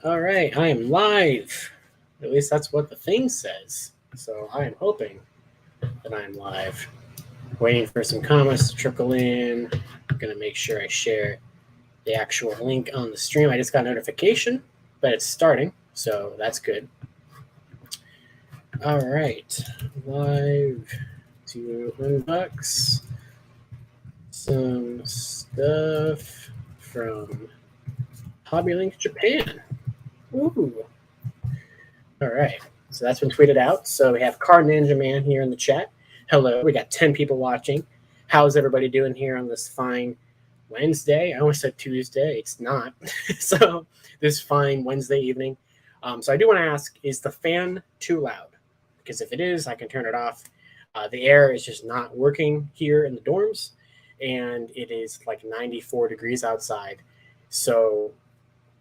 All right, I am live. At least that's what the thing says. So I am hoping that I'm live. Waiting for some comments to trickle in. I'm going to make sure I share the actual link on the stream. I just got a notification that it's starting, so that's good. All right, live to unbox some stuff from HobbyLink Japan. Ooh. All right. So that's been tweeted out. So we have Car Ninja Man here in the chat. Hello. We got 10 people watching. How's everybody doing here on this fine Wednesday? I almost said Tuesday. It's not. So this fine Wednesday evening. So I do want to ask, is the fan too loud? Because if it is, I can turn it off. The air is just not working here in the dorms. And it is like 94 degrees outside. So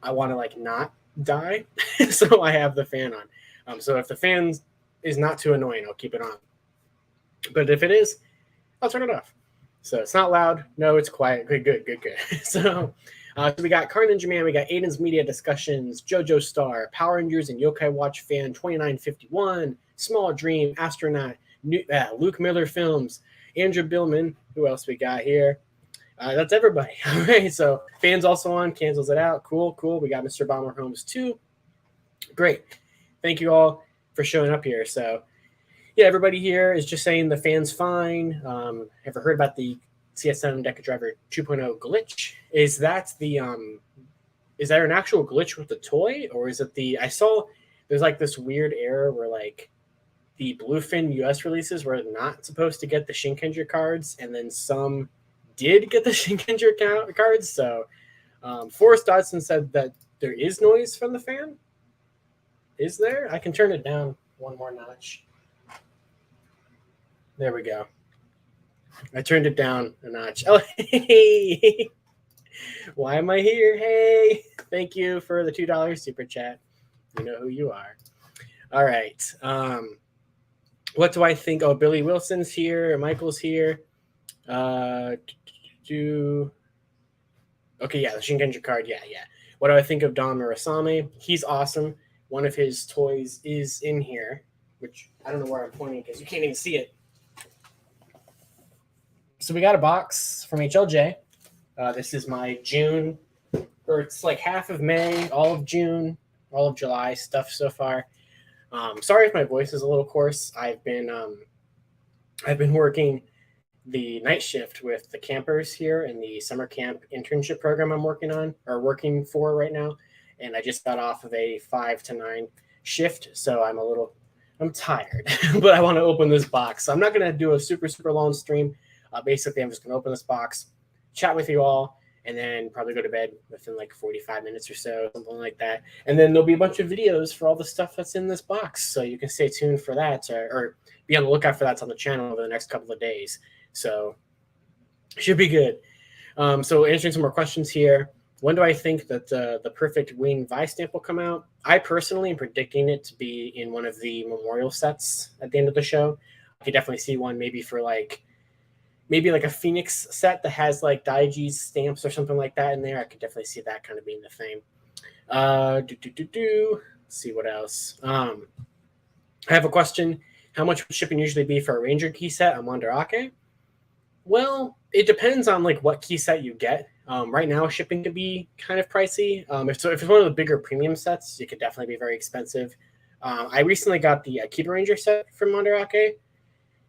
I want to like not die. So I have the fan on. So if the fan is not too annoying, I'll keep it on. But if it is, I'll turn it off. So it's not loud. No, it's quiet. Good. So we got Car Ninja Man. We got Aiden's Media Discussions, JoJo Star, Power Rangers and Yokai Watch Fan 2951, Small Dream, Astronaut, Luke Miller Films, Andrew Billman. Who else we got here? That's everybody. All right. So fans also on, cancels it out. Cool. We got Mr. Bomber Holmes too. Great. Thank you all for showing up here. So yeah, everybody here is just saying the fan's fine. Ever heard about the CSM Deca Driver 2.0 glitch? Is that is that an actual glitch with the toy, or is it I saw there's like this weird error where like the Bluefin US releases were not supposed to get the Shinkenger cards, and then some did get the Shinkenger cards. So Forrest Dodson said that there is noise from the fan. Is there? I can turn it down one more notch. There we go. I turned it down a notch. Oh, hey. Why am I here? Hey, thank you for the $2 super chat. You know who you are. All right. What do I think? Oh, Billy Wilson's here. Michael's here. Okay, yeah, the Shinkenger card. Yeah. What do I think of Don Murasame? He's awesome. One of his toys is in here, which I don't know where I'm pointing because you can't even see it. So we got a box from HLJ. This is my June, or it's like half of May, all of June, all of July stuff so far. Sorry if my voice is a little coarse. I've been working the night shift with the campers here in the summer camp internship program I'm working for right now. And I just got off of a 5 to 9 shift. So I'm tired, but I want to open this box. So I'm not going to do a super long stream. Basically, I'm just going to open this box, chat with you all, and then probably go to bed within like 45 minutes or so, something like that. And then there'll be a bunch of videos for all the stuff that's in this box. So you can stay tuned for that or be on the lookout for that on the channel over the next couple of days. So should be good. So answering some more questions here. When do I think that the perfect wing Vice stamp will come out? I personally am predicting it to be in one of the memorial sets at the end of the show. I could definitely see one maybe like a Phoenix set that has like Daiji's stamps or something like that in there. I could definitely see that kind of being the thing. Let's see what else. I have a question. How much would shipping usually be for a Ranger key set on Mandarake? Well, it depends on like what key set you get. Right now, shipping could be kind of pricey. If it's one of the bigger premium sets, it could definitely be very expensive. I recently got the Akiba Ranger set from Mandarake,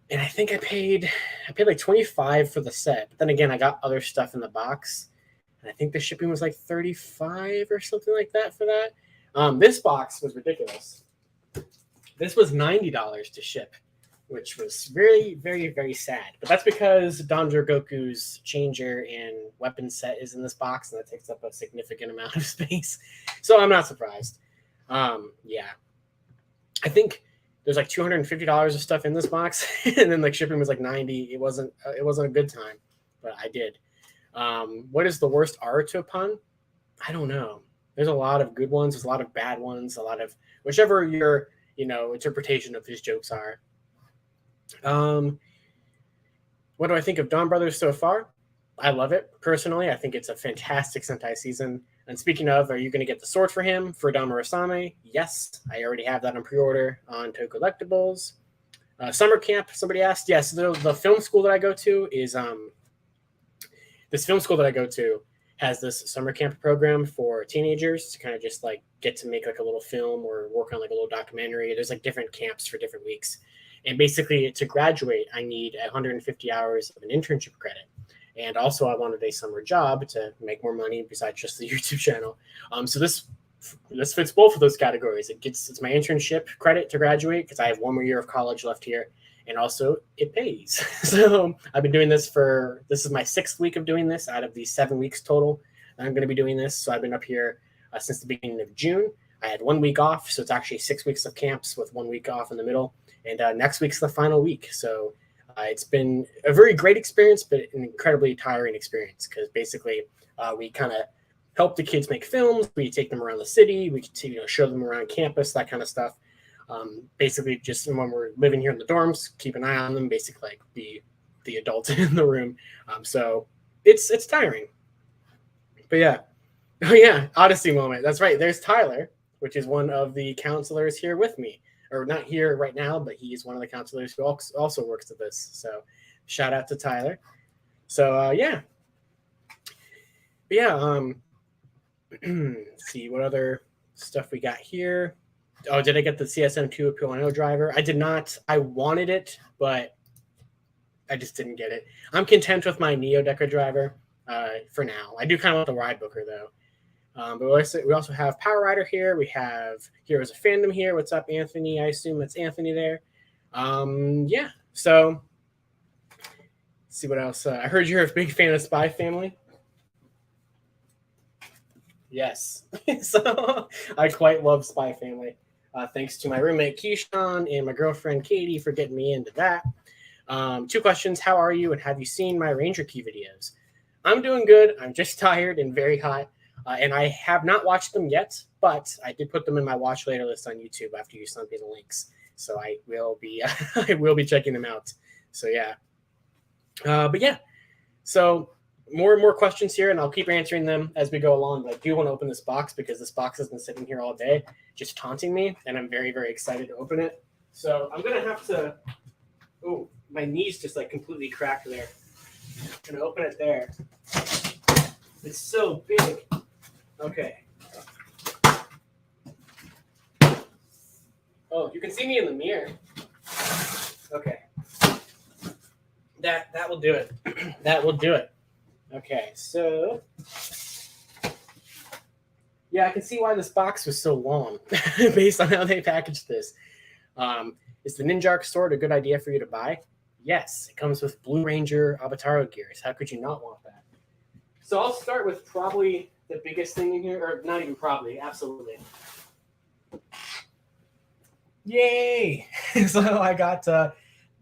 and I think I paid like $25 for the set. But then again, I got other stuff in the box, and I think the shipping was like $35 or something like that for that. This box was ridiculous. This was $90 to ship, which was very, very, very sad. But that's because DonDragoku's changer and weapon set is in this box, and that takes up a significant amount of space. So I'm not surprised. Yeah. I think there's like $250 of stuff in this box, and then like shipping was like $90. It wasn't a good time, but I did. What is the worst R to a pun? I don't know. There's a lot of good ones. There's a lot of bad ones. A lot of whichever your interpretation of his jokes are. What do I think of Donbrothers so far? I love it personally. I think it's a fantastic Sentai season. And speaking of, are you going to get the sword for him for Damarasame? Yes, I already have that on pre-order on Toe Collectibles. Summer camp, somebody asked. Yes, the film school that I go to is this film school that I go to has this summer camp program for teenagers to kind of just like get to make like a little film or work on like a little documentary. There's like different camps for different weeks. And basically to graduate, I need 150 hours of an internship credit. And also I wanted a summer job to make more money besides just the YouTube channel. So this fits both of those categories. It's my internship credit to graduate because I have one more year of college left here. And also it pays. So I've been doing this this is my 6th week of doing this out of the 7 weeks total. I'm going to be doing this. So I've been up here since the beginning of June. I had 1 week off. So it's actually 6 weeks of camps with 1 week off in the middle. And next week's the final week. So it's been a very great experience, but an incredibly tiring experience because basically we kind of help the kids make films. We take them around the city. We show them around campus, that kind of stuff. Basically just when we're living here in the dorms, keep an eye on them, basically like the adult in the room. So it's tiring. But yeah. Oh yeah, Odyssey moment. That's right. There's Tyler, which is one of the counselors here with me. Or not here right now, but he's one of the counselors who also works at this. So shout out to Tyler. So yeah. But yeah, let's see what other stuff we got here. Oh, did I get the CSM 2.0 driver? I did not. I wanted it, but I just didn't get it. I'm content with my Neo Deca driver for now. I do kind of want the Ride Booker, though. But we also have Power Rider here. We have Heroes of Fandom here. What's up, Anthony? I assume that's Anthony there. Yeah, so let's see what else. I heard you're a big fan of Spy Family. Yes. So I quite love Spy Family. Thanks to my roommate Keyshawn and my girlfriend Katie for getting me into that. 2 questions. How are you? And have you seen my Ranger Key videos? I'm doing good. I'm just tired and very hot. And I have not watched them yet, but I did put them in my watch later list on YouTube after you sent me the links. So I will be I will be checking them out. So yeah. But yeah. So more and more questions here, and I'll keep answering them as we go along. But I do want to open this box because this box has been sitting here all day just taunting me, and I'm very, very excited to open it. So I'm going to have to – oh, my knees just like completely cracked there. I'm going to open it there. It's so big. Okay. Oh, you can see me in the mirror. Okay. That will do it. That will do it. Okay, so yeah, I can see why this box was so long based on how they packaged this. Is the Ninja sword a good idea for you to buy? Yes, it comes with Blue Ranger Avataro gears. How could you not want that? So I'll start with probably the biggest thing in here, or not even probably, absolutely. Yay! So I got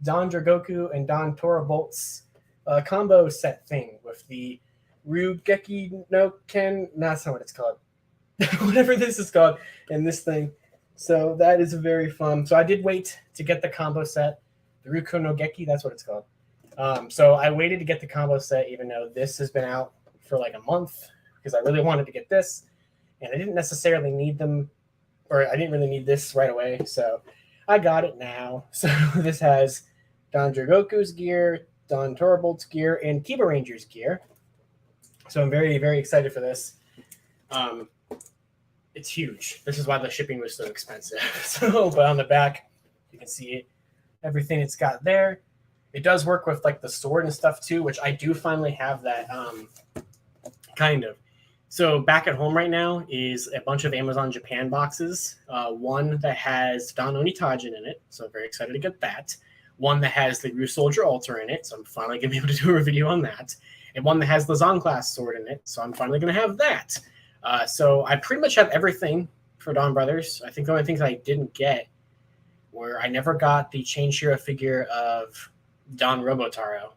DonDragoku and DonTorabolt's combo set thing with the Ryuki no Ken. That's not what it's called. Whatever this is called, and this thing. So that is very fun. So I did wait to get the combo set. The Ryuko no Geki, that's what it's called. So I waited to get the combo set, even though this has been out for like a month, because I really wanted to get this, and I didn't necessarily need them, or I didn't really need this right away. So I got it now. So this has DonDragoku's gear, DonTorabolt's gear, and Kiba Ranger's gear. So I'm very, very excited for this. It's huge. This is why the shipping was so expensive. So, but on the back, you can see it, everything it's got there. It does work with like the sword and stuff too, which I do finally have that kind of. So back at home right now is a bunch of Amazon Japan boxes. One that has Don Onitajin in it, so I'm very excited to get that. One that has the Ryu Soldier Alter in it, so I'm finally going to be able to do a review on that. And one that has the Zon class sword in it, so I'm finally going to have that. So I pretty much have everything for Donbrothers. I think the only things I didn't get were I never got the Chain Shiro figure of Don Robotaro.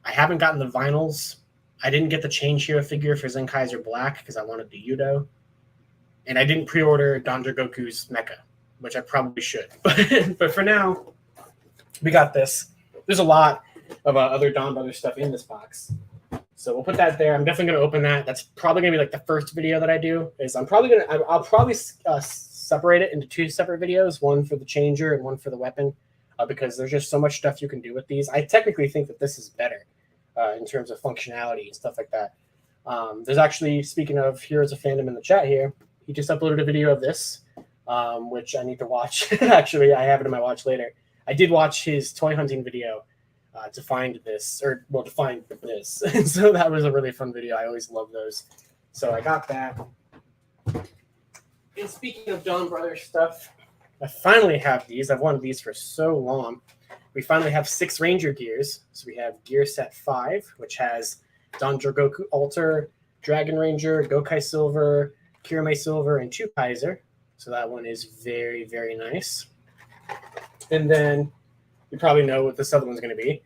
I haven't gotten the vinyls. I didn't get the Chain Shiro figure for Zenkaiser Black because I wanted the Yudo. And I didn't pre-order DonDragoku's Mecha, which I probably should. But for now, we got this. There's a lot of other Donbrothers stuff in this box. So we'll put that there. I'm definitely going to open that. That's probably going to be like the first video that I do. I'll probably separate it into 2 separate videos, one for the changer and one for the weapon, because there's just so much stuff you can do with these. I technically think that this is better in terms of functionality and stuff like that. There's actually, speaking of Heroes of Fandom in the chat here, he just uploaded a video of this, which I need to watch. Actually, I have it in my watch later. I did watch his toy hunting video to find this, to find this. And so that was a really fun video. I always love those. So I got that. And speaking of Donbrothers stuff, I finally have these. I've wanted these for so long. We finally have 6 Ranger gears. So we have gear set 5, which has DonDragoku Alter, Dragon Ranger, Gokai Silver, Kirame Silver, and 2 Kaiser. So that one is very, very nice. And then you probably know what this other one's going to be.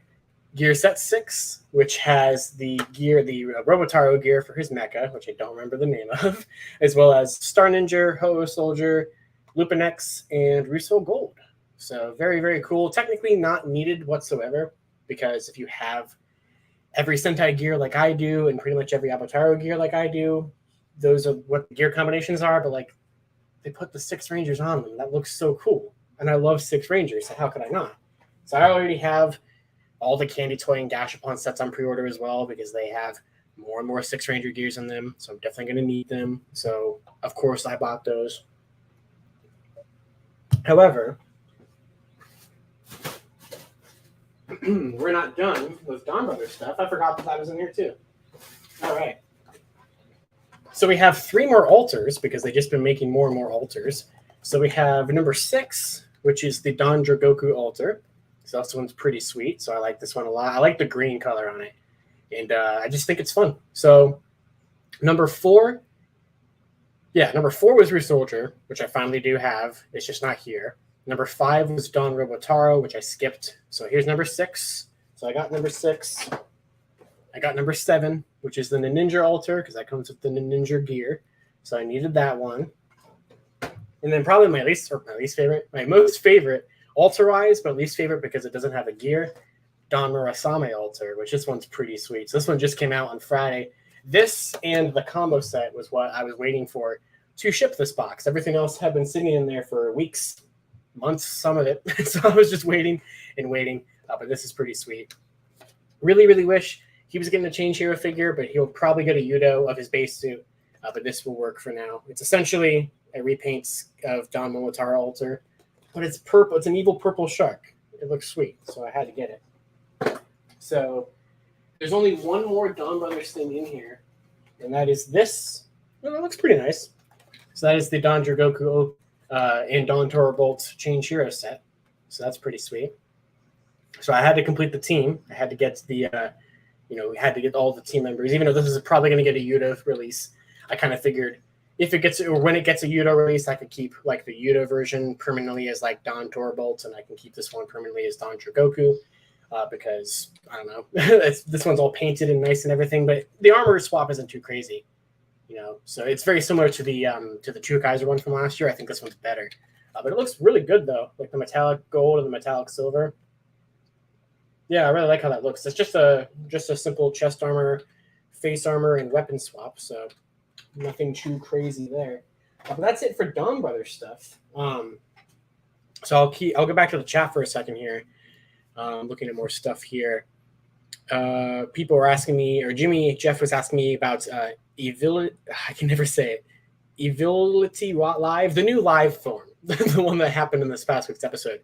Gear set 6, which has the Robotaro gear for his mecha, which I don't remember the name of, as well as Star Ninja, Ho-Oh Soldier, Lupin X, and Russo Gold. So very, very cool. Technically not needed whatsoever, because if you have every Sentai gear like I do and pretty much every Abotaro gear like I do, those are what the gear combinations are, but like they put the 6 Rangers on them. That looks so cool. And I love 6 Rangers, so how could I not? So I already have all the Candy Toy and Dash Upon sets on pre-order as well, because they have more and more 6 Ranger gears in them. So I'm definitely going to need them. So, of course, I bought those. However, we're not done with Donbrothers stuff. I forgot that was in here too. All right. So we have 3 more alters, because they've just been making more and more alters. So we have number 6, which is the DonDragoku alter. So this one's pretty sweet. So I like this one a lot. I like the green color on it. And I just think it's fun. So number 4. Yeah, number 4 was Soldier, which I finally do have. It's just not here. Number 5 was Don Robotaro, which I skipped. So here's number 6. So I got number 6. I got number 7, which is the Ninja alter, because that comes with the Ninja gear. So I needed that one. And then probably my most favorite, alter-wise, but least favorite because it doesn't have a gear, Don Murasame alter, which this one's pretty sweet. So this one just came out on Friday. This and the combo set was what I was waiting for to ship this box. Everything else had been sitting in there for weeks, months, some of it. So I was just waiting and waiting. But this is pretty sweet. Really, really wish he was getting a Change Hero figure, but he'll probably get a Yudo of his base suit. But this will work for now. It's essentially a repaint of Don Momotaro alter, but it's purple. It's an evil purple shark. It looks sweet, so I had to get it. So there's only one more Donbrothers thing in here, and that is this. Well, it looks pretty nice. So that is the DonDragoku and DonTorabolt Change Hero set. So that's pretty sweet. So I had to complete the team. I had to get the, we had to get all the team members. Even though this is probably going to get a Yudo release, I kind of figured if it gets, or when it gets a Yudo release, I could keep like the Yudo version permanently as like DonTorabolt, and I can keep this one permanently as DonDragoku. Because I don't know, this one's all painted and nice and everything, but the armor swap isn't too crazy, So it's very similar to the True Kaiser one from last year. I think this one's better, but it looks really good though, like the metallic gold and the metallic silver. Yeah, I really like how that looks. It's just a simple chest armor, face armor, and weapon swap. So nothing too crazy there. But that's it for Donbrothers stuff. So I'll go back to the chat for a second here. Looking at more stuff here. People were asking me, or Jeff was asking me about I can never say it. Evility Live, the new live form, the one that happened in this past week's episode.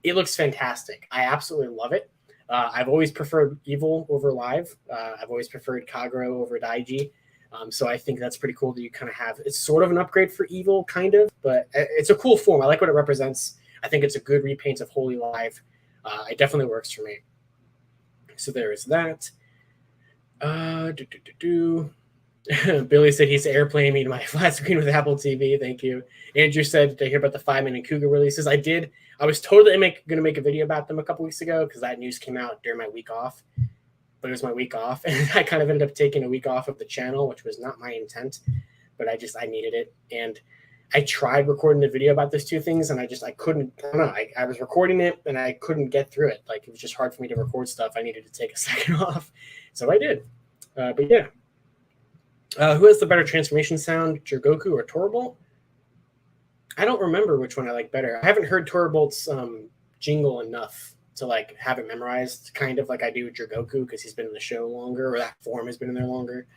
It looks fantastic. I absolutely love it. I've always preferred Evil over Live. I've always preferred Kagero over Daiji. So I think that's pretty cool that you kind of have. It's sort of an upgrade for Evil, kind of, but it's a cool form. I like what it represents. I think it's a good repaint of Holy Live. It definitely works for me. So there is that. Billy said he's airplaying me to my flat screen with Apple TV. Thank you. Andrew said, did I hear about the Fireman and Cougar releases? I did. I was totally going to make a video about them a couple weeks ago because that news came out during my week off. But it was my week off. And I kind of ended up taking a week off of the channel, which was not my intent. But I needed it. And I tried recording a video about those two things, and I couldn't. I don't know. I was recording it, and I couldn't get through it. Like, it was just hard for me to record stuff. I needed to take a second off. So I did. But yeah. Who has the better transformation sound, Dragoku or Torabolt? I don't remember which one I like better. I haven't heard Torabolt's jingle enough to like have it memorized, kind of like I do with Dragoku because he's been in the show longer, or that form has been in there longer.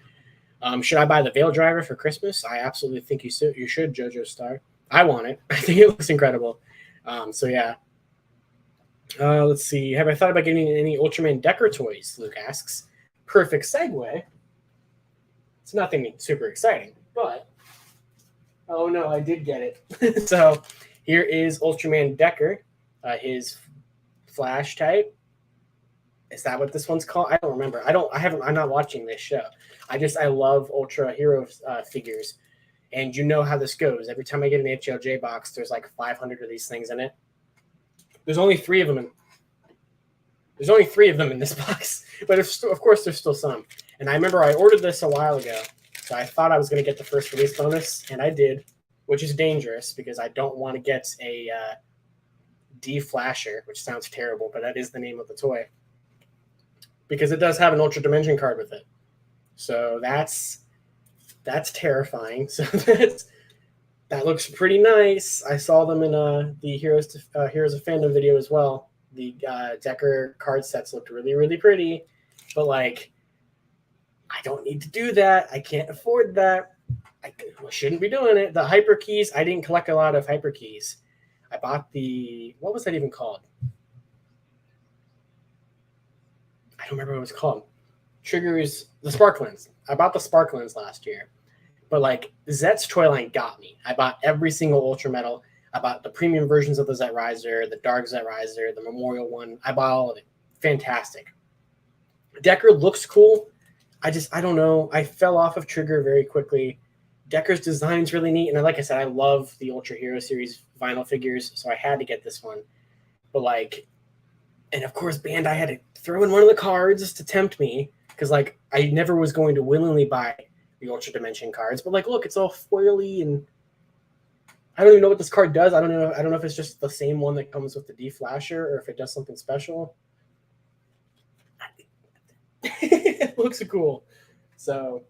Should I buy the Veil Driver for Christmas? I absolutely think you should, JoJo Star. I want it. I think it looks incredible. So yeah. Let's see. Have I thought about getting any Ultraman Decker toys? Luke asks. Perfect segue. It's nothing super exciting, but oh no, I did get it. So here is Ultraman Decker, his Flash type. Is that what this one's called? I don't remember. I'm not watching this show. I love Ultra Hero figures, and you know how this goes. Every time I get an HLJ box, there's like 500 of these things in it. There's only 3 of them in this box, but of course there's still some. And I remember I ordered this a while ago, so I thought I was going to get the first release bonus, and I did, which is dangerous because I don't want to get a D-Flasher, which sounds terrible, but that is the name of the toy, because it does have an Ultra Dimension card with it. So that's terrifying. So that looks pretty nice. I saw them in the Heroes of Fandom video as well. The Decker card sets looked really, really pretty, but like, I don't need to do that. I can't afford that. I shouldn't be doing it. The hyper keys, I didn't collect a lot of hyper keys. I bought what was that even called? I don't remember what it was called. Triggers, the Sparklins. I bought the Sparklins last year. But like, Zet's toy line got me. I bought every single Ultra Metal. I bought the premium versions of the Zet Riser, the Dark Zet Riser, the Memorial one. I bought all of it. Fantastic. Decker looks cool. I don't know. I fell off of Trigger very quickly. Decker's design's really neat. And like I said, I love the Ultra Hero series vinyl figures, so I had to get this one. But like, and of course, Bandai had to throw in one of the cards to tempt me, because like, I never was going to willingly buy the Ultra Dimension cards. But like, look, it's all foily, and I don't even know what this card does. I don't know if it's just the same one that comes with the D-Flasher or if it does something special. It looks cool. So,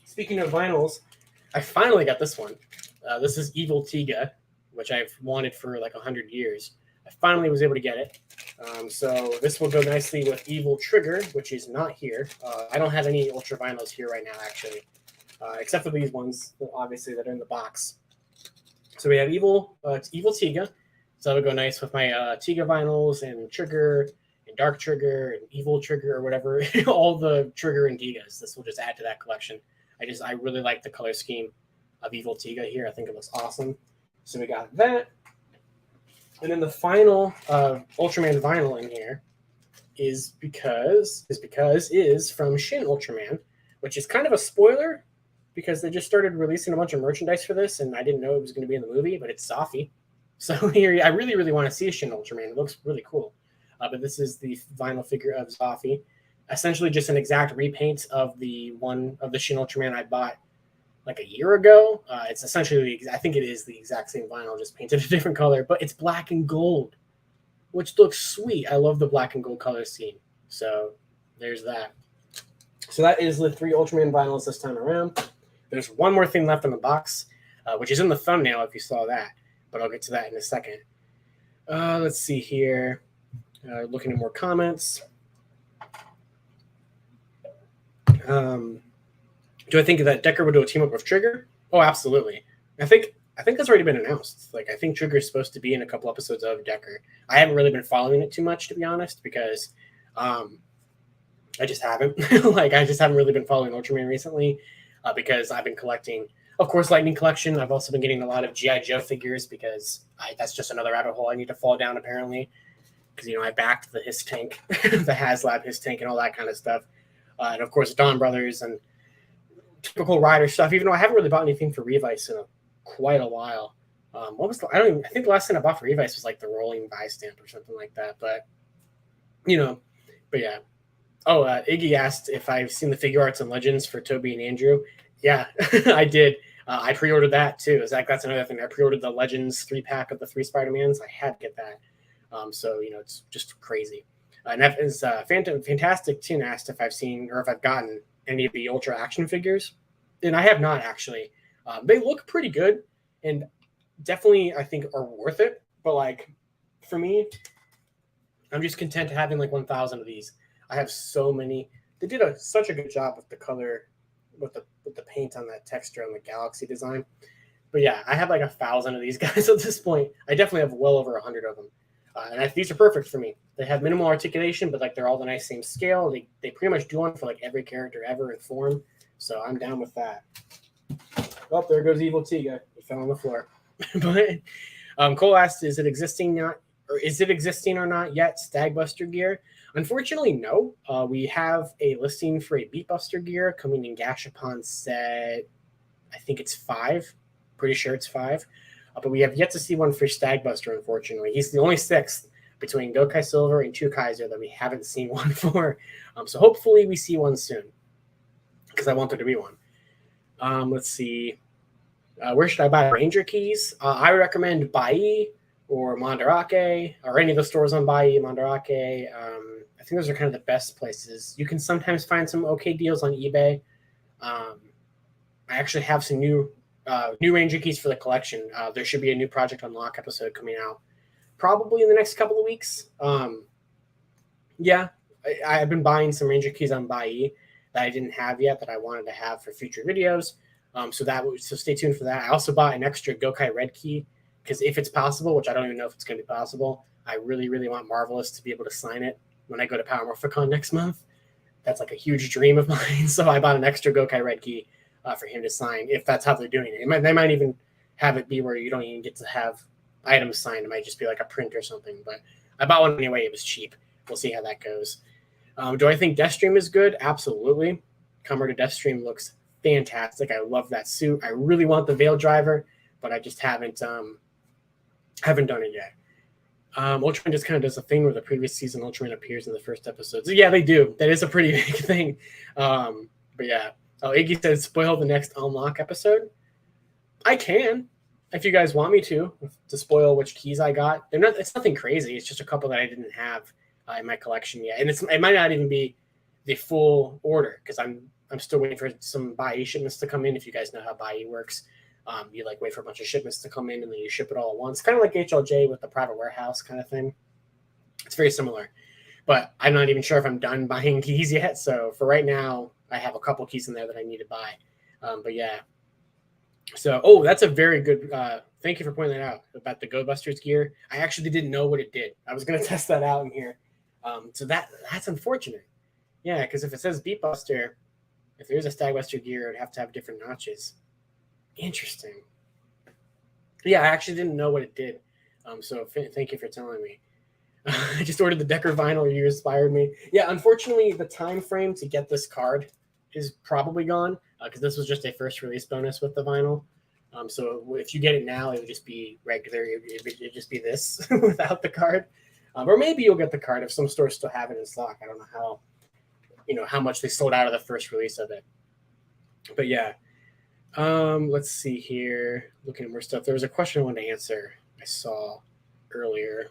speaking of vinyls, I finally got this one. This is Evil Tiga, which I've wanted for like 100 years. I finally was able to get it. So this will go nicely with Evil Trigger, which is not here. I don't have any Ultra vinyls here right now, actually, except for these ones, obviously, that are in the box. So we have it's Evil Tiga. So that'll go nice with my Tiga vinyls and Trigger and Dark Trigger and Evil Trigger or whatever. All the Trigger and Tigas. This will just add to that collection. I really like the color scheme of Evil Tiga here. I think it looks awesome. So we got that. And then the final Ultraman vinyl in here is from Shin Ultraman, which is kind of a spoiler because they just started releasing a bunch of merchandise for this, and I didn't know it was going to be in the movie, but it's Zafi. So here, I really, really want to see a Shin Ultraman. It looks really cool. But this is the vinyl figure of Zafi. Essentially just an exact repaint of the Shin Ultraman I bought like a year ago. It's essentially, I think it is the exact same vinyl, just painted a different color, but it's black and gold, which looks sweet. I love the black and gold color scheme. So there's that. So that is the 3 Ultraman vinyls this time around. There's one more thing left in the box, which is in the thumbnail if you saw that, but I'll get to that in a second. Let's see here. Looking at more comments. Do I think that Decker would do a team up with Trigger? Oh, absolutely. I think that's already been announced. Like, I think Trigger is supposed to be in a couple episodes of Decker. I haven't really been following it too much, to be honest, because I just haven't. I just haven't really been following Ultraman recently because I've been collecting, of course, Lightning Collection. I've also been getting a lot of G.I. Joe figures because that's just another rabbit hole I need to fall down, apparently. Because, I backed the HISS tank, the HasLab HISS tank, and all that kind of stuff. And, of course, Donbrothers and typical Rider stuff, even though I haven't really bought anything for Revice in quite a while. I think the last thing I bought for Revice was like the rolling buy stamp or something like that. But yeah. Oh, Iggy asked if I've seen the figure arts and legends for Toby and Andrew. Yeah, I did. I pre-ordered that too. That's another thing. I pre-ordered the Legends 3-pack of the 3 Spider-Mans. I had to get that. So, it's just crazy. And that is fantastic too. Asked if I've seen or if I've gotten any of the Ultra action figures, and I have not actually. They look pretty good, and definitely I think are worth it. But like for me, I'm just content having like 1,000 of these. I have so many. They did such a good job with the color, with the paint on that texture on the Galaxy design. But yeah, I have like 1,000 of these guys at this point. I definitely have well over 100 of them. These are perfect for me. They have minimal articulation, but like they're all the nice same scale. They pretty much do one for like every character ever in form. So I'm down with that. Oh, there goes Evil Tiga. He fell on the floor. But Cole asked, is it existing or not yet? Stagbuster gear. Unfortunately, no. We have a listing for a Beatbuster gear coming in Gashapon set. I think it's 5. Pretty sure it's 5. But we have yet to see one for Stagbuster, unfortunately. He's the only 6th between Gokai Silver and 2 Kaiser that we haven't seen one for. So hopefully we see one soon, because I want there to be one. Let's see. Where should I buy Ranger keys? I would recommend Bai or Mandarake, or any of the stores on Bai, Mandarake. I think those are kind of the best places. You can sometimes find some okay deals on eBay. I actually have some new Ranger keys for the collection. There should be a new Project Unlock episode coming out probably in the next couple of weeks. I've been buying some Ranger keys on Bai that I didn't have yet that I wanted to have for future videos. So stay tuned for that. I also bought an extra Gokai Red key because if it's possible, which I don't even know if it's going to be possible, I really, really want Marvelous to be able to sign it when I go to Power Morphicon next month. That's like a huge dream of mine. So I bought an extra Gokai Red key for him to sign, if that's how they're doing it. They might even have it be where you don't even get to have items signed. It might just be like a print or something. But I bought one anyway. It was cheap. We'll see how that goes. Do I think Deathstream is good? Absolutely. Comer to Deathstream looks fantastic. I love that suit. I really want the Veil Driver, but I just haven't done it yet. Ultraman just kind of does a thing where the previous season Ultraman appears in the first episode. So yeah, they do. That is a pretty big thing. But yeah. Oh, Iggy said spoil the next Unlock episode. I can, if you guys want me to spoil which keys I got. It's nothing crazy. It's just a couple that I didn't have in my collection yet, and it might not even be the full order because I'm still waiting for some Bai shipments to come in. If you guys know how Bai works, you like wait for a bunch of shipments to come in and then you ship it all at once. Kind of like HLJ with the private warehouse kind of thing. It's very similar, but I'm not even sure if I'm done buying keys yet. So for right now, I have a couple keys in there that I need to buy. But yeah. So, that's a very good, thank you for pointing that out about the Go Busters gear. I actually didn't know what it did. I was going to test that out in here. So that's unfortunate. Yeah, because if it says Beat Buster, if there's a Stagbuster gear, it'd have to have different notches. Interesting. Yeah, I actually didn't know what it did. So thank you for telling me. I just ordered the Decker vinyl. You inspired me. Yeah, unfortunately, the time frame to get this card is probably gone because this was just a first release bonus with the vinyl. So if you get it now, it would just be regular. It would just be this without the card. Or maybe you'll get the card if some stores still have it in stock. I don't know how much they sold out of the first release of it. But yeah, let's see here. Looking at more stuff. There was a question I wanted to answer. I saw earlier.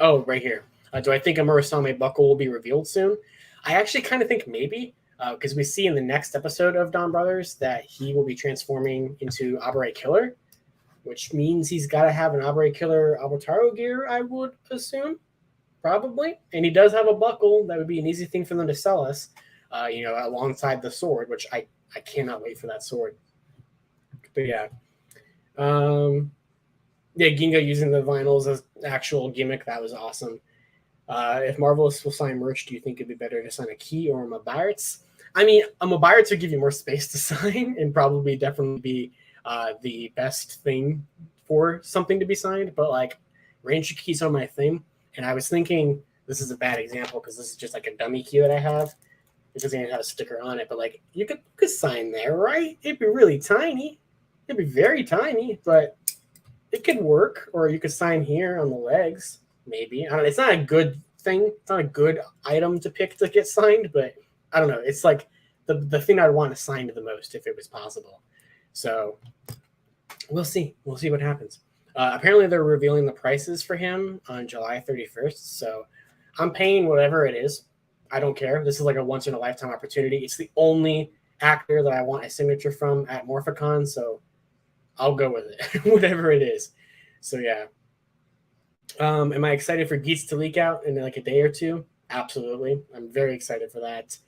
Oh, right here. Do I think a Murasame buckle will be revealed soon? I actually kind of think maybe, because we see in the next episode of Donbrothers that he will be transforming into Abare Killer, which means he's got to have an Abare Killer Avataro gear, I would assume, probably. And he does have a buckle. That would be an easy thing for them to sell us, alongside the sword, which I cannot wait for that sword. But yeah. Yeah, Ginga using the vinyls as actual gimmick, that was awesome. If Marvelous will sign merch, do you think it'd be better to sign a key or a Mabiritz? I mean, a Mabiritz would give you more space to sign and probably definitely be the best thing for something to be signed. But like, Ranger keys are my thing. And I was thinking, this is a bad example because this is just like a dummy key that I have. It doesn't even have a sticker on it, but like you could sign there, right? It'd be really tiny. It'd be very tiny, but it could work. Or you could sign here on the legs, maybe. I don't know. It's not a good thing. It's not a good item to pick to get signed, but I don't know. It's like the thing I'd want to sign the most if it was possible. So we'll see. We'll see what happens. Apparently, they're revealing the prices for him on July 31st. So I'm paying whatever it is. I don't care. This is like a once in a lifetime opportunity. It's the only actor that I want a signature from at Morphicon, so I'll go with it, whatever it is. So yeah. Am I excited for Geats to leak out in like a day or two? Absolutely. I'm very excited for that.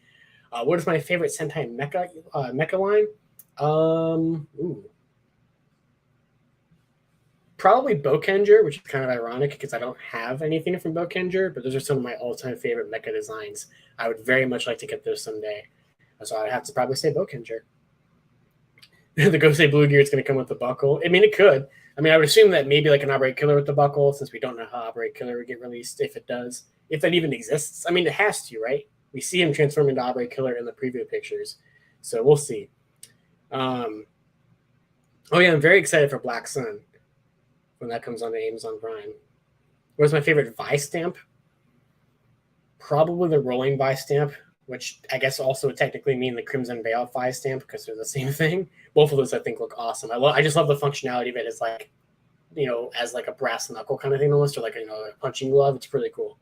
What is my favorite Sentai mecha line? Ooh. Probably Bokenger, which is kind of ironic because I don't have anything from Bokenger, but those are some of my all-time favorite mecha designs. I would very much like to get those someday. So I'd have to probably say Bokenger. The Gosei Blue Gear is going to come with the buckle. I mean, it could. I mean, I would assume that maybe like an Outright Killer with the buckle, since we don't know how Outright Killer would get released, if it does. If that even exists. I mean, it has to, right? We see him transform into Outright Killer in the preview pictures. So we'll see. Oh, yeah, I'm very excited for Black Sun when that comes on the Amazon Prime. What is my favorite Vi stamp? Probably the Rolling Vi stamp, which I guess also would technically mean the Crimson Veil Vi stamp because they're the same thing. Both of those I think look awesome. I just love the functionality of it as like, you know, as like a brass knuckle kind of thing almost, or like, you know, a punching glove. It's pretty cool.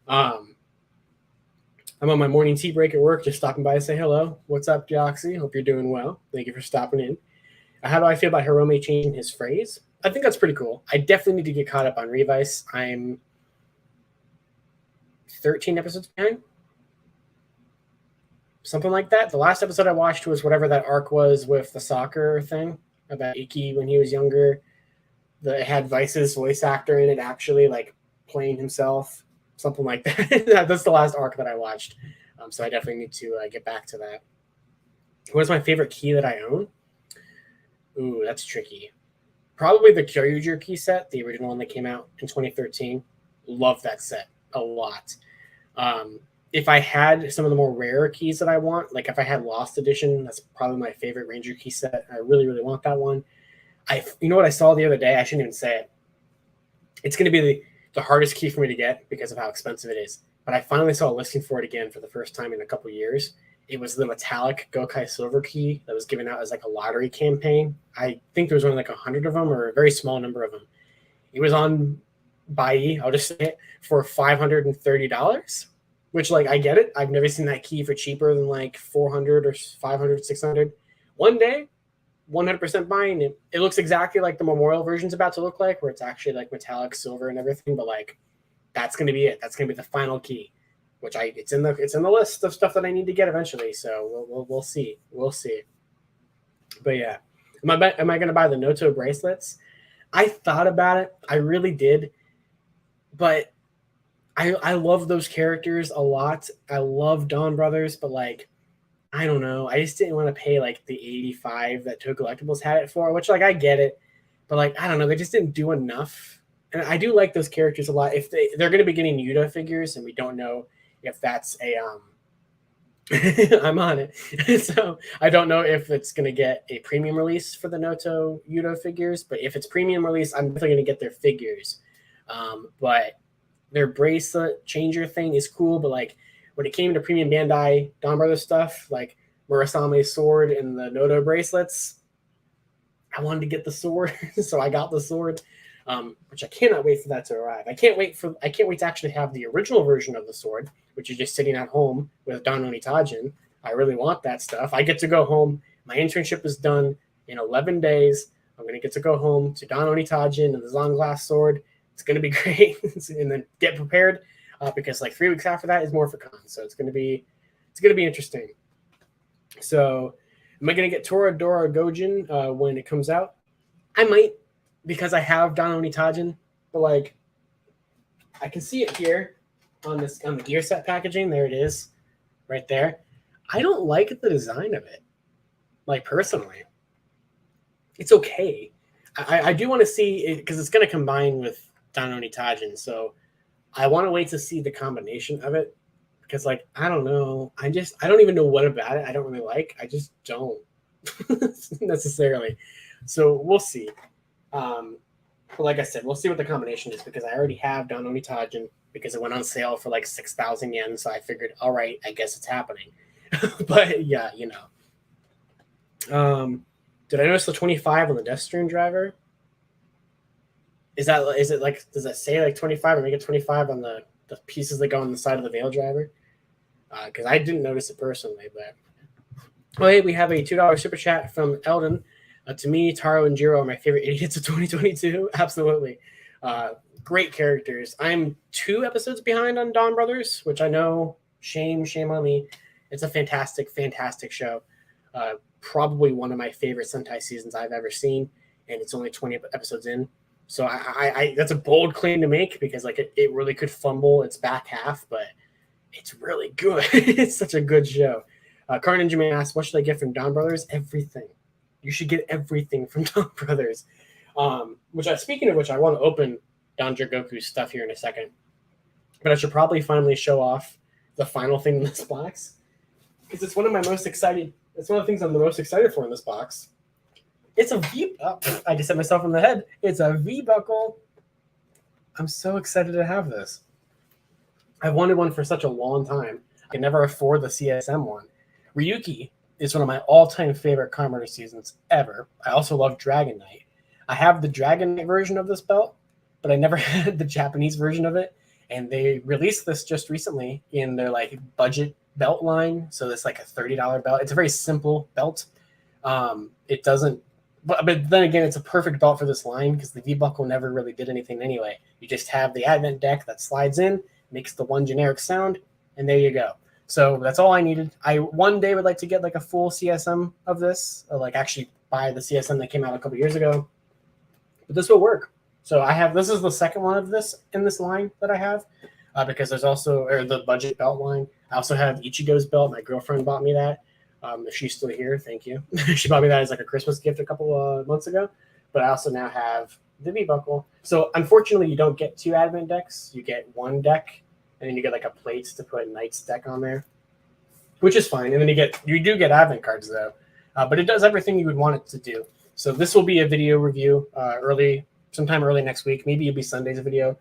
I'm on my morning tea break at work, just stopping by to say hello. What's up, Deoxy? Hope you're doing well. Thank you for stopping in. How do I feel about Hirome changing his phrase? I think that's pretty cool. I definitely need to get caught up on Revice. I'm 13 episodes behind. Something like that. The last episode I watched was whatever that arc was with the soccer thing about Iki when he was younger. It had Vice's voice actor in it actually, like playing himself, something like that. That's the last arc that I watched. So I definitely need to get back to that. What is my favorite key that I own? Ooh, that's tricky. Probably the Kyoryuger key set, the original one that came out in 2013. Love that set a lot. If I had some of the more rare keys that I want, like if I had Lost Edition, that's probably my favorite Ranger key set. I really, really want that one. You know what I saw the other day? I shouldn't even say it. It's going to be the hardest key for me to get because of how expensive it is. But I finally saw a listing for it again for the first time in a couple years. It was the metallic Gokai Silver key that was given out as like a lottery campaign. I think there was only like 100 of them or a very small number of them. It was on Bai, I'll just say it, for $530, which like I get it. I've never seen that key for cheaper than like 400 or 500, 600. One day, 100% buying it. It looks exactly like the Memorial version's about to look like, where it's actually like metallic silver and everything, but like that's going to be it. That's going to be the final key. Which it's in the list of stuff that I need to get eventually. So we'll see. We'll see. But yeah, am I going to buy the Noto bracelets? I thought about it. I really did. But I love those characters a lot. I love Donbrothers, but like I don't know. I just didn't want to pay like the $85 that Toe Collectibles had it for, which like I get it, but like I don't know. They just didn't do enough. And I do like those characters a lot. If they're going to be getting Yuta figures, and we don't know if that's a I'm on it. So I don't know if it's going to get a premium release for the Noto Yuta figures, but if it's premium release, I'm definitely going to get their figures. But their bracelet changer thing is cool, but like when it came to premium Bandai Donbrothers stuff, like Murasame's sword and the Noto bracelets, I wanted to get the sword, so I got the sword. Which I cannot wait for that to arrive. I can't wait to actually have the original version of the sword, which is just sitting at home with Don Onitajin. I really want that stuff. I get to go home. My internship is done in 11 days. I'm going to get to go home to Don Onitajin and the Zonglass sword. It's going to be great. And then get prepared because like 3 weeks after that is Morphicon. So it's going to be interesting. So am I going to get Toradora Gojin when it comes out? I might. Because I have Don Onitajin, but like I can see it here on the gear set packaging. There it is, right there. I don't like the design of it, like personally. It's okay. I do want to see it because it's going to combine with Don Onitajin, so I want to wait to see the combination of it because like I don't know. I don't even know what about it I don't really like. I just don't necessarily. So we'll see. But like I said, we'll see what the combination is because I already have Don Onitajin because it went on sale for like 6,000 yen. So I figured, all right, I guess it's happening. But yeah, you know. Did I notice the 25 on the Death Stream driver? Is it like, does it say like 25 or make it 25 on the the pieces that go on the side of the Veil driver. Because I didn't notice it personally, but hey, we have a $2 super chat from Eldon. To me, Taro and Jiro are my favorite idiots of 2022. Absolutely. Great characters. I'm 2 episodes behind on Donbrothers, which I know, shame on me. It's a fantastic, fantastic show. Probably one of my favorite Sentai seasons I've ever seen, and it's only 20 episodes in. So I that's a bold claim to make because like it really could fumble its back half, but it's really good. It's such a good show. Car Ninja Man asks, what should I get from Donbrothers? Everything. You should get everything from Donbrothers. Speaking of which, I want to open DonDragoku's stuff here in a second. But I should probably finally show off the final thing in this box. Because it's one of my most excited. It's one of the things I'm the most excited for in this box. It's a V. Oh, I just hit myself on the head. It's a V buckle. I'm so excited to have this. I've wanted one for such a long time. I could never afford the CSM one. Ryuki is one of my all-time favorite Kamen seasons ever. I also love Dragon Knight. I have the Dragon Knight version of this belt, but I never had the Japanese version of it. And they released this just recently in their like budget belt line. So it's like a $30 belt. It's a very simple belt. It doesn't, but then again, it's a perfect belt for this line because the V-buckle never really did anything anyway. You just have the advent deck that slides in, makes the one generic sound, and there you go. So that's all I needed. I one day would like to get like a full CSM of this, or like actually buy the CSM that came out a couple years ago. But this will work. So I have, this is the second one of this in this line that I have, because there's also, or the budget belt line. I also have Ichigo's belt. My girlfriend bought me that. If she's still here, thank you. She bought me that as like a Christmas gift a couple months ago. But I also now have the V-buckle. So unfortunately, you don't get 2 advent decks. You get 1 deck, and then you get like a plate to put Knight's deck on there, which is fine. And then you do get advent cards though, but it does everything you would want it to do. So this will be a video review sometime early next week. Maybe it'll be Sunday's video.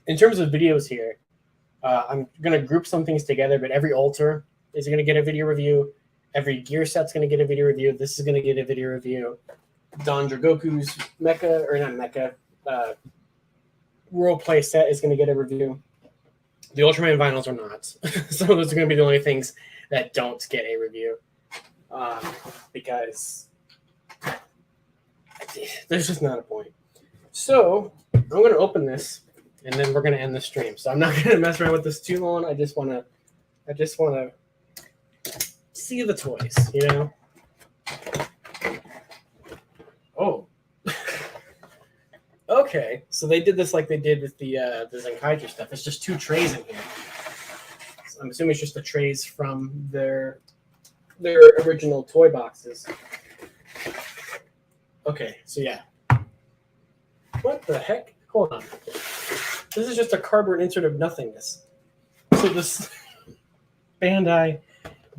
In terms of videos here, I'm going to group some things together, but every altar is going to get a video review. Every gear set's going to get a video review. This is going to get a video review. DonDragoku's mecha, or not mecha, world play set is going to get a review. The Ultraman vinyls are not. So those are going to be the only things that don't get a review. Because there's just not a point. So I'm going to open this, and then we're going to end the stream. So I'm not going to mess around with this too long. I just want to see the toys, you know? Oh. Okay, so they did this like they did with the Zenkaiger stuff. It's just 2 trays in here. So I'm assuming it's just the trays from their original toy boxes. Okay, so yeah. What the heck? Hold on. This is just a cardboard insert of nothingness. So this Bandai,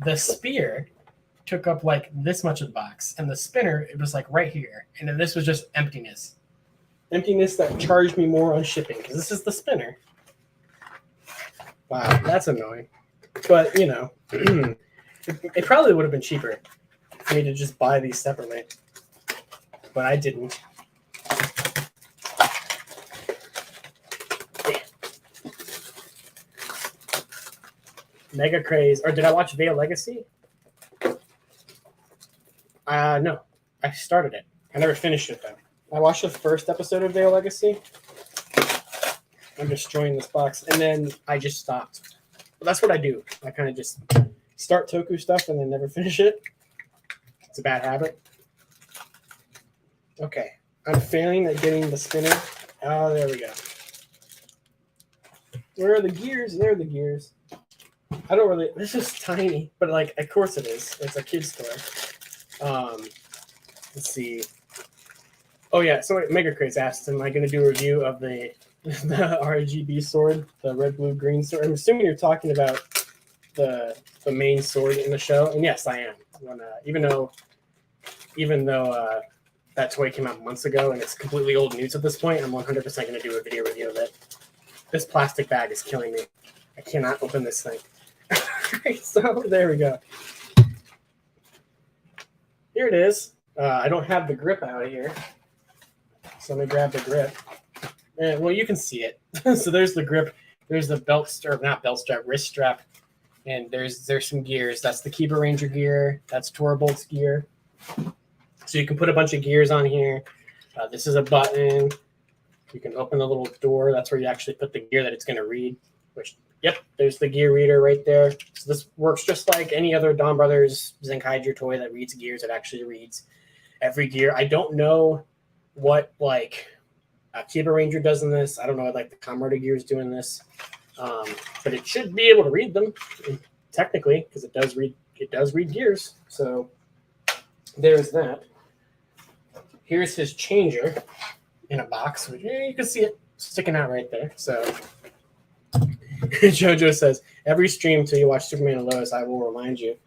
the spear took up like this much of the box, and the spinner, it was like right here. And then this was just emptiness. Emptiness that charged me more on shipping, because this is the spinner. Wow, that's annoying. But, you know, it probably would have been cheaper for me to just buy these separately. But I didn't. Mega Craze. Or did I watch Veil Legacy? No. I started it. I never finished it, though. I watched the first episode of Veil Legacy. I'm destroying this box. And then I just stopped. But that's what I do. I kind of just start Toku stuff and then never finish it. It's a bad habit. Okay. I'm failing at getting the spinner. Oh, there we go. Where are the gears? There are the gears. I don't really... This is tiny. But, like, of course it is. It's a kid's toy. Let's see. Oh, yeah. So Mega Craze asked, am I going to do a review of the RGB sword, the red, blue, green sword? I'm assuming you're talking about the main sword in the show. And yes, I am. Even though that toy came out months ago and it's completely old news at this point, I'm 100% going to do a video review of it. This plastic bag is killing me. I cannot open this thing. So there we go. Here it is. I don't have the grip out here. So let me grab the grip. And, well, you can see it. So there's the grip. there's the belt strap, not belt strap, wrist strap, and there's some gears. That's the Kiba Ranger gear. That's Torabolt's gear. So you can put a bunch of gears on here. This is a button. You can open the little door. That's where you actually put the gear that it's going to read. Which, yep, there's the gear reader right there. So this works just like any other Donbrothers Zenkaiger toy that reads gears. It actually reads every gear. I don't know what like Kiba Ranger does in this. I don't know what like the Kamen gear is doing this, but it should be able to read them technically because it does read. It does read gears. So there's that. Here's his changer in a box. Which, you can see it sticking out right there. So JoJo says, every stream till you watch Superman and Lois, I will remind you.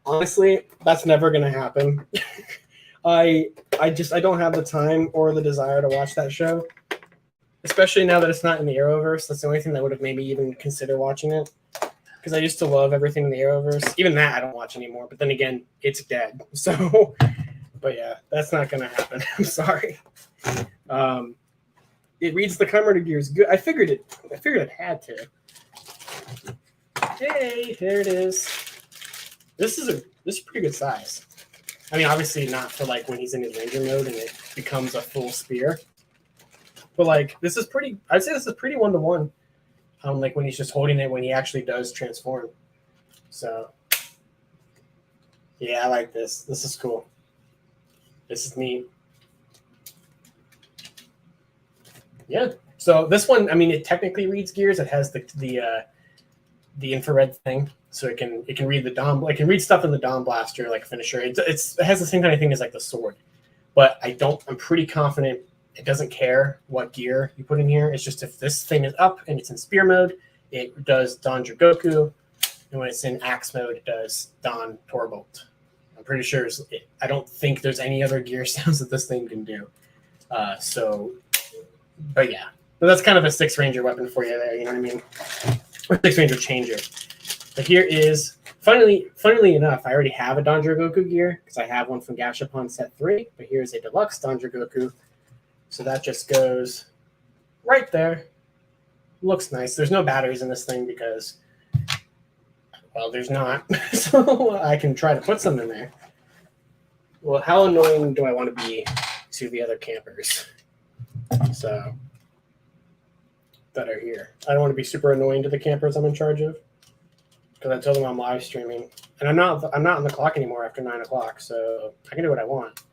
Honestly, that's never going to happen. I don't have the time or the desire to watch that show, especially now that it's not in the Arrowverse. That's the only thing that would have made me even consider watching it, because I used to love everything in the Arrowverse. Even that I don't watch anymore. But then again, it's dead. So, but yeah, that's not going to happen. I'm sorry. It reads the Kamen gears good. I figured it had to. Hey, there it is. This is a pretty good size. I mean, obviously not for like when he's in his Ranger mode and it becomes a full spear. But like this is pretty. I'd say this is pretty 1-to-1. Like when he's just holding it when he actually does transform. So yeah, I like this. This is cool. This is neat. Yeah. So this one, I mean, it technically reads gears. It has the infrared thing, so it can read the Dom. It can read stuff in the Dom Blaster, like finisher. It has the same kind of thing as like the sword, but I'm pretty confident it doesn't care what gear you put in here. It's just if this thing is up and it's in spear mode, it does DonDragoku, and when it's in axe mode, it does DonTorabolt. I'm pretty sure. I don't think there's any other gear sounds that this thing can do. But yeah, but that's kind of a 6 Ranger weapon for you there. You know what I mean? Or 6 Ranger changer. But here is, funnily enough, I already have a DonDragoku gear because I have one from Gashapon Set 3. But here's a deluxe DonDragoku. So that just goes right there. Looks nice. There's no batteries in this thing because, well, there's not. So I can try to put some in there. Well, how annoying do I want to be to the other campers? So that are here. I don't want to be super annoying to the campers I'm in charge of because I told them I'm live streaming, and I'm not on the clock anymore after 9 o'clock, so I can do what I want.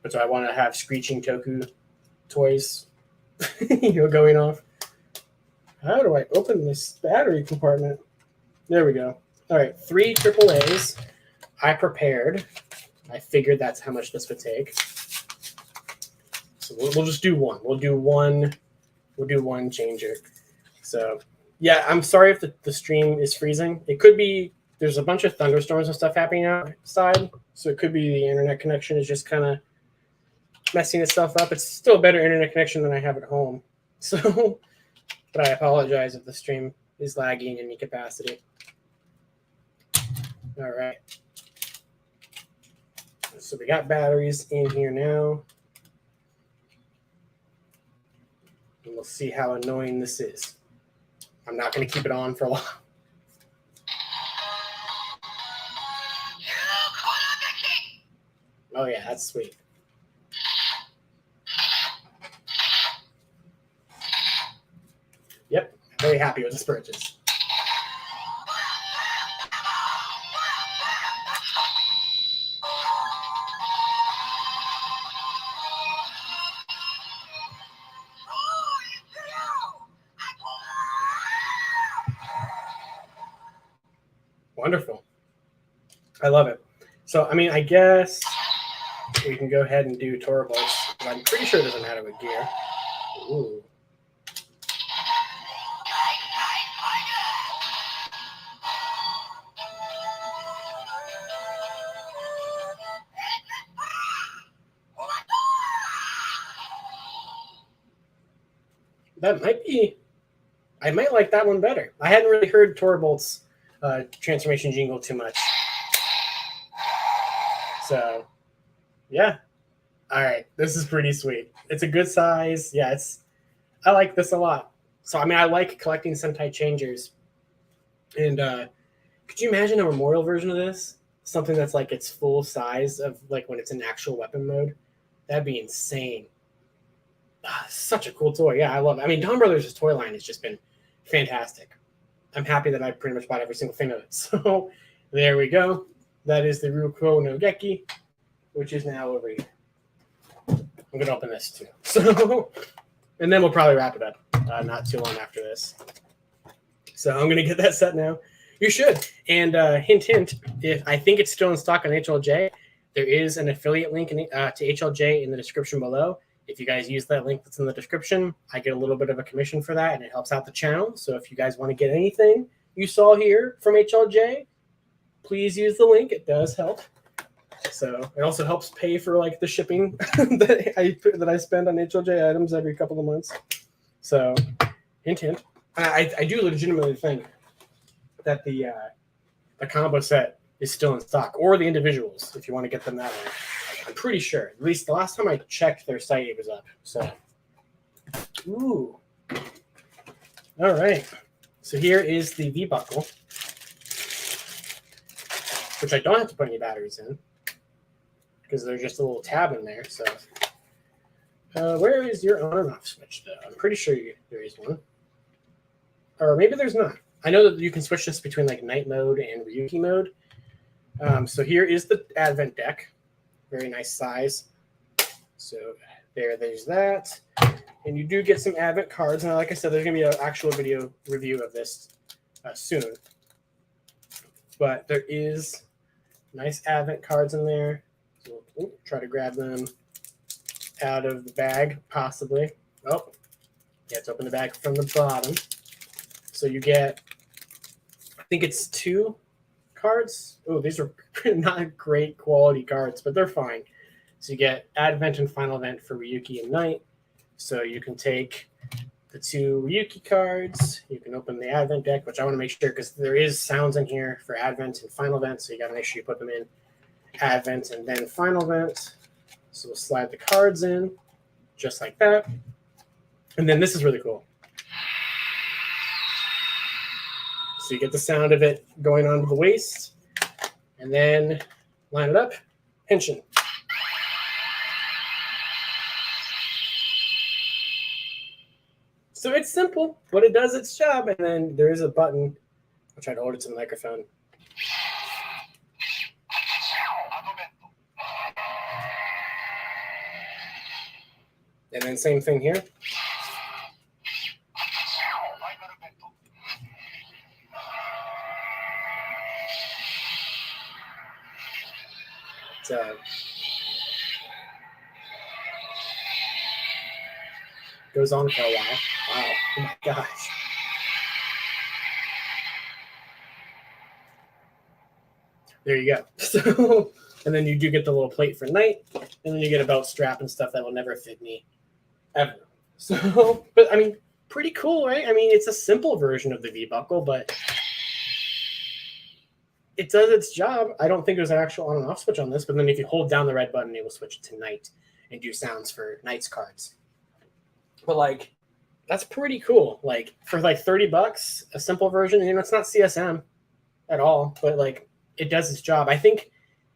But so I want to have screeching Toku toys, going off. How do I open this battery compartment? There we go. All right, 3 AAAs. I prepared. I figured that's how much this would take. So we'll just do one. We'll do one changer. So yeah, I'm sorry if the stream is freezing. It could be there's a bunch of thunderstorms and stuff happening outside, so it could be the internet connection is just kind of messing itself up. It's still a better internet connection than I have at home. So, but I apologize if the stream is lagging in any capacity. All right. So we got batteries in here now. And we'll see how annoying this is. I'm not going to keep it on for a while. Oh yeah, that's sweet. Yep, very happy with this purchase. Wonderful. I love it. So, I mean, I guess we can go ahead and do Torabolts. I'm pretty sure it doesn't matter with gear. Ooh. That might be... I might like that one better. I hadn't really heard Torabolt's transformation jingle too much. So, yeah. All right. This is pretty sweet. It's a good size. Yeah, I like this a lot. So I mean, I like collecting Sentai changers. And could you imagine a memorial version of this? Something that's like its full size of like when it's in actual weapon mode. That'd be insane. Such a cool toy. Yeah, I love it. I mean, Donbrothers' toy line has just been fantastic. I'm happy that I pretty much bought every single thing of it. So there we go. That is the Ryuko no Geki, which is now over here. I'm going to open this too. So, and then we'll probably wrap it up not too long after this. So I'm going to get that set now. You should. And hint, hint, if I think it's still in stock on HLJ, there is an affiliate link to HLJ in the description below. If you guys use that link that's in the description, I get a little bit of a commission for that, and it helps out the channel. So if you guys want to get anything you saw here from HLJ, please use the link. It does help. So it also helps pay for like the shipping that I spend on HLJ items every couple of months. So hint, hint. I do legitimately think that the combo set is still in stock, or the individuals if you want to get them that way. I'm pretty sure. At least the last time I checked their site, it was up. So, ooh. All right. So here is the V-buckle, which I don't have to put any batteries in because there's just a little tab in there. So, where is your on and off switch, though? I'm pretty sure there is one. Or maybe there's not. I know that you can switch this between like night mode and Ryuki mode. So here is the Advent deck. Very nice size. So there's that. And you do get some Advent cards. Now, like I said, there's going to be an actual video review of this soon. But there is nice Advent cards in there. So we'll try to grab them out of the bag, possibly. Oh, yeah, let's open the bag from the bottom. So you get, I think it's 2 cards. Oh, these are not great quality cards, but they're fine. So you get Advent and Final Event for Ryuki and Night. So you can take the 2 Ryuki cards. You can open the Advent deck, which I want to make sure because there is sounds in here for Advent and Final Event. So you got to make sure you put them in Advent and then Final Event. So we'll slide the cards in just like that. And then this is really cool. So you get the sound of it going onto the waist, and then line it up, henshin. So it's simple, but it does its job. And then there is a button. I'll try to hold it to the microphone. And then same thing here. Goes on for a while. Wow. Oh my gosh. There you go. So, and then you do get the little plate for night, and then you get a belt strap and stuff that will never fit me ever. So, but I mean, pretty cool, right? I mean, it's a simple version of the V-buckle, but it does its job. I don't think there's an actual on and off switch on this, but then if you hold down the red button, it will switch to night and do sounds for night's cards. But like, that's pretty cool. Like for like $30, a simple version, you know, it's not CSM at all, but like it does its job. I think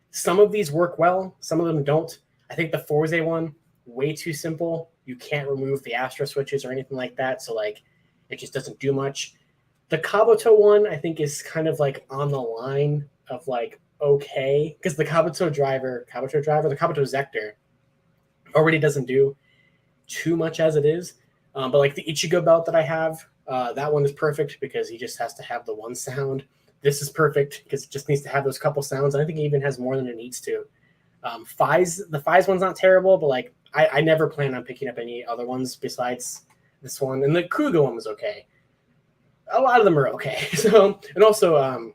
some of these work well, some of them don't. I think the Forze one, way too simple. You can't remove the Astro switches or anything like that. So like, it just doesn't do much. The Kabuto one, I think, is kind of like on the line of like, okay, because the Kabuto driver, the Kabuto Zector already doesn't do too much as it is. But like the Ichigo belt that I have, that one is perfect because he just has to have the one sound. This is perfect because it just needs to have those couple sounds. I think it even has more than it needs to. The Fies one's not terrible, but like I never plan on picking up any other ones besides this one. And the Kuga one was okay. A lot of them are okay. So, and also,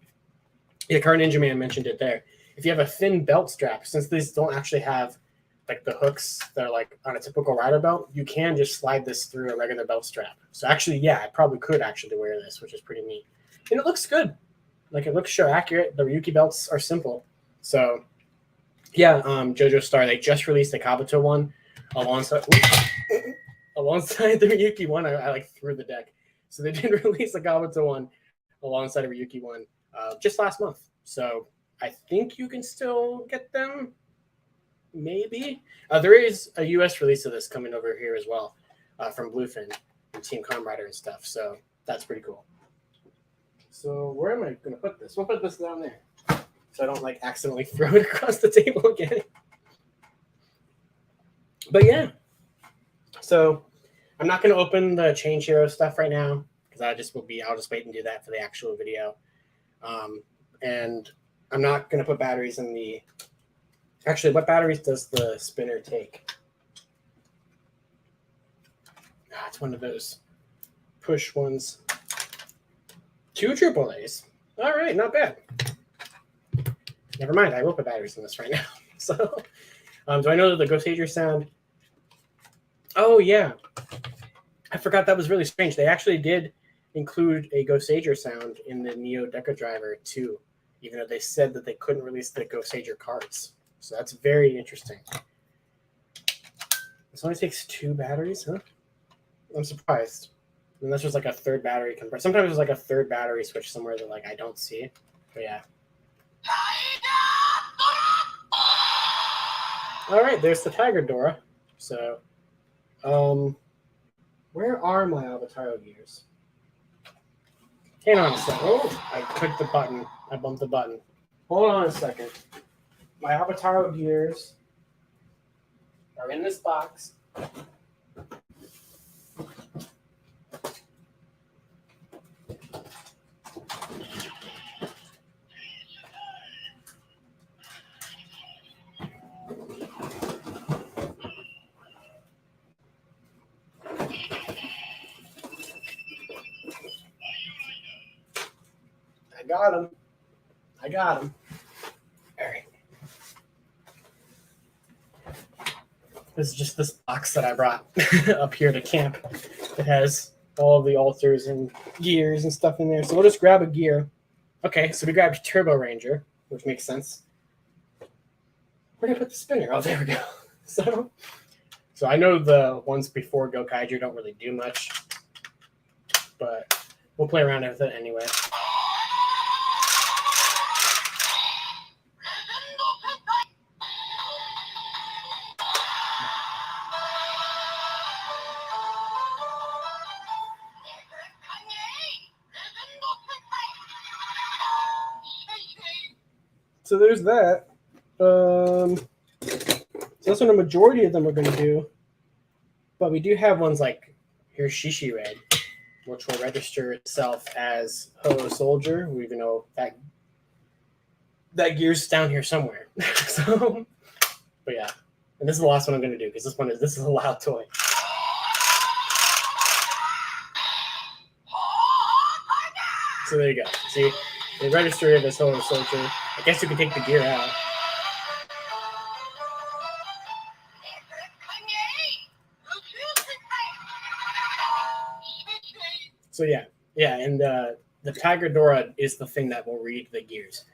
Car Ninja Man mentioned it there. If you have a thin belt strap, since these don't actually have like the hooks that are like on a typical rider belt, you can just slide this through a regular belt strap. So actually, yeah, I probably could actually wear this, which is pretty neat. And it looks good. Like it looks sure accurate. The Ryuki belts are simple. So yeah, JoJo Star, they just released the Kabuto one alongside the Ryuki one. I like threw the deck. So they did release a Kabuto one alongside a Ryuki one just last month. So I think you can still get them. Maybe. There is a US release of this coming over here as well from Bluefin and Team Comrider and stuff. So that's pretty cool. So where am I going to put this? We'll put this down there so I don't like accidentally throw it across the table again. But yeah. So I'm not going to open the Change Hero stuff right now because I'll just wait and do that for the actual video. And I'm not going to put batteries in the... Actually, what batteries does the spinner take? It's one of those push ones. 2 AAAs. All right, not bad. Never mind, I will put batteries in this right now. So, do I know that the Ghost Ager sound? Oh, yeah. I forgot that was really strange. They actually did include a Ghost Ager sound in the Neo Deca driver, too, even though they said that they couldn't release the Ghost Ager cards. So that's very interesting. This only takes 2 batteries, huh? I'm surprised. Unless there's like a third battery compressor. Sometimes there's like a third battery switch somewhere that like I don't see. But yeah. All right, there's the Tiger Dora. So, where are my Avataro gears? Hang on a second. Oh, I clicked the button. I bumped the button. Hold on a second. My Avataro gears are in this box. I got him. All right. This is just this box that I brought up here to camp. It has all of the alters and gears and stuff in there. So we'll just grab a gear. Okay, so we grabbed Turbo Ranger, which makes sense. Where did I put the spinner? Oh, there we go. So I know the ones before Gokaiger don't really do much, but we'll play around with it anyway. So there's that. So that's what a majority of them are going to do. But we do have ones like, here's Shishi Red, which will register itself as Ho Soldier. We even know that gear's down here somewhere. So, but yeah. And this is the last one I'm going to do because this is a loud toy. So there you go. See, they register it as Ho Soldier. I guess you can take the gear out. So yeah, and the Tiger Dora is the thing that will read the gears.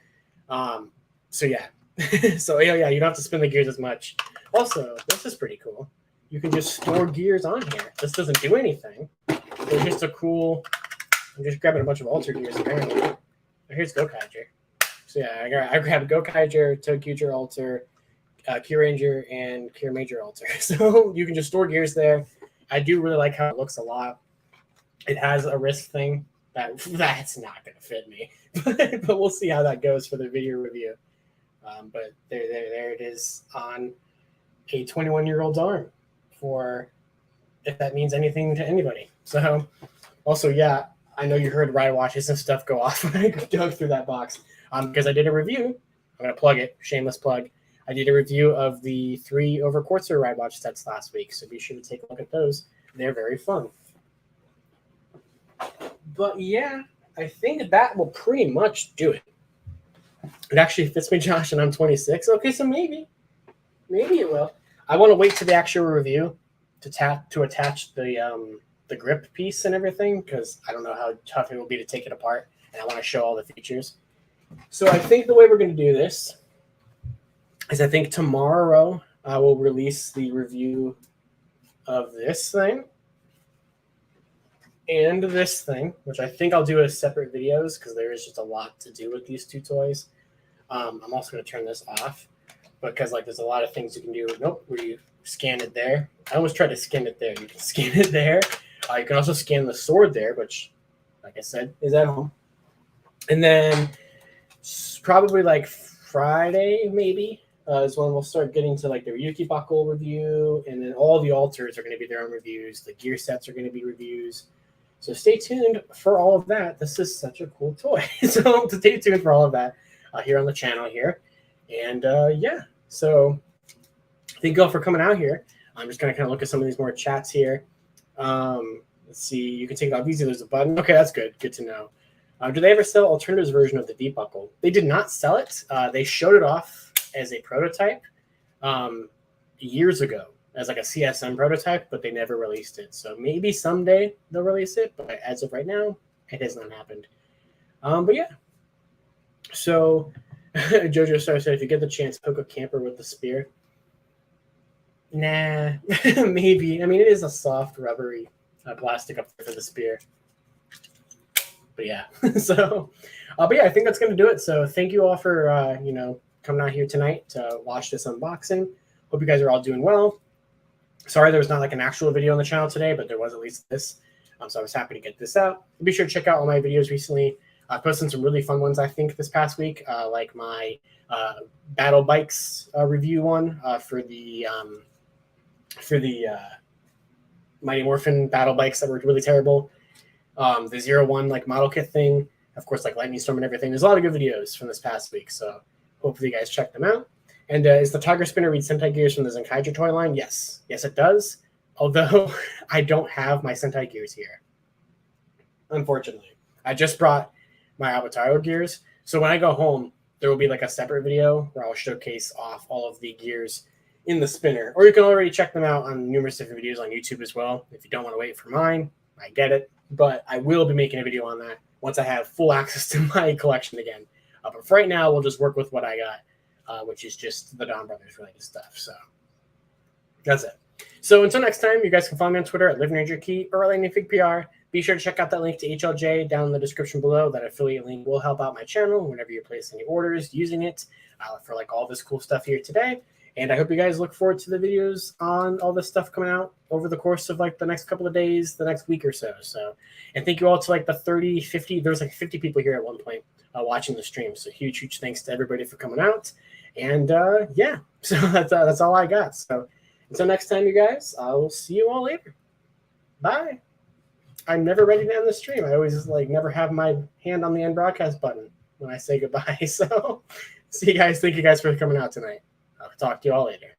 So yeah, so yeah, you don't have to spin the gears as much. Also, this is pretty cool. You can just store gears on here. This doesn't do anything. It's just a cool. I'm just grabbing a bunch of alter gears apparently. Here's Gokaiger. So yeah, I grabbed Gokaiger, Tokuger Alter, Key Ranger, and Key Major Alter. So you can just store gears there. I do really like how it looks a lot. It has a wrist thing that's not going to fit me, but we'll see how that goes for the video review. But there it is on a 21-year-old's arm, for if that means anything to anybody. So also, yeah, I know you heard ride watches and stuff go off when I dug through that box because I did a review. I'm going to plug it, shameless plug. I did a review of the 3 Over Quartzer ride watch sets last week, so be sure to take a look at those. They're very fun. But yeah, I think that will pretty much do it. It actually fits me, Josh, and I'm 26. Okay, so maybe it will. I want to wait to the actual review to attach the grip piece and everything because I don't know how tough it will be to take it apart, and I want to show all the features. So I think the way we're going to do this is I think tomorrow I will release the review of this thing. and this thing, which I think I'll do as separate videos because there is just a lot to do with these two toys. I'm also going to turn this off because like there's a lot of things you can do. Nope, where you scan it there. I almost tried to scan it there. You can scan it there. You can also scan the sword there, which, like I said, is at home. And then probably like Friday, maybe, is when we'll start getting to like the Ryuki buckle review. And then all the alters are going to be their own reviews. The gear sets are going to be reviews. So stay tuned for all of that. This is such a cool toy. So stay tuned for all of that here on the channel here. And yeah, so thank you all for coming out here. I'm just going to kind of look at some of these more chats here. Let's see. You can take it off easy. There's a button. Okay, that's good. Good to know. Do they ever sell alternatives version of the D buckle? They did not sell it. They showed it off as a prototype years ago as like a CSM prototype, but they never released it. So maybe someday they'll release it, but as of right now, it has not happened. But yeah. So Jojo Star said, if you get the chance, poke a camper with the spear. Nah, maybe. I mean, it is a soft, rubbery plastic up there for the spear. But yeah, so, but yeah, I think that's going to do it. So thank you all for, you know, coming out here tonight to watch this unboxing. Hope you guys are all doing well. Sorry there was not like an actual video on the channel today, but there was at least this. So I was happy to get this out. Be sure to check out all my videos recently. I posted some really fun ones, I think, this past week, like my Battle Bikes review one for the Mighty Morphin Battle Bikes that were really terrible. The 0-1 like model kit thing, of course, like Lightning Storm and everything. There's a lot of good videos from this past week, so hopefully you guys check them out. And is the Tiger Spinner read Sentai gears from the Zenkaiger toy line? Yes, it does. Although I don't have my Sentai gears here, unfortunately. I just brought my Avataro gears, so when I go home, there will be like a separate video where I'll showcase off all of the gears in the spinner, or you can already check them out on numerous different videos on YouTube as well. If you don't want to wait for mine, I get it. But I will be making a video on that once I have full access to my collection again. But for right now, we'll just work with what I got, which is just the Donbrothers related stuff. So that's it. So until next time, you guys can follow me on Twitter at LivingRangerKey or LightningFigPR. Be sure to check out that link to HLJ down in the description below. That affiliate link will help out my channel whenever you place any orders using it for like all this cool stuff here today. And I hope you guys look forward to the videos on all this stuff coming out over the course of like the next couple of days, the next week or so. So, and thank you all to like the 30, 50, there was like 50 people here at one point watching the stream. So huge thanks to everybody for coming out. And yeah, so that's all I got. So until next time, you guys, I'll see you all later. Bye. I'm never ready to end the stream. I always just like never have my hand on the end broadcast button when I say goodbye. So see you guys. Thank you guys for coming out tonight. I'll talk to you all later.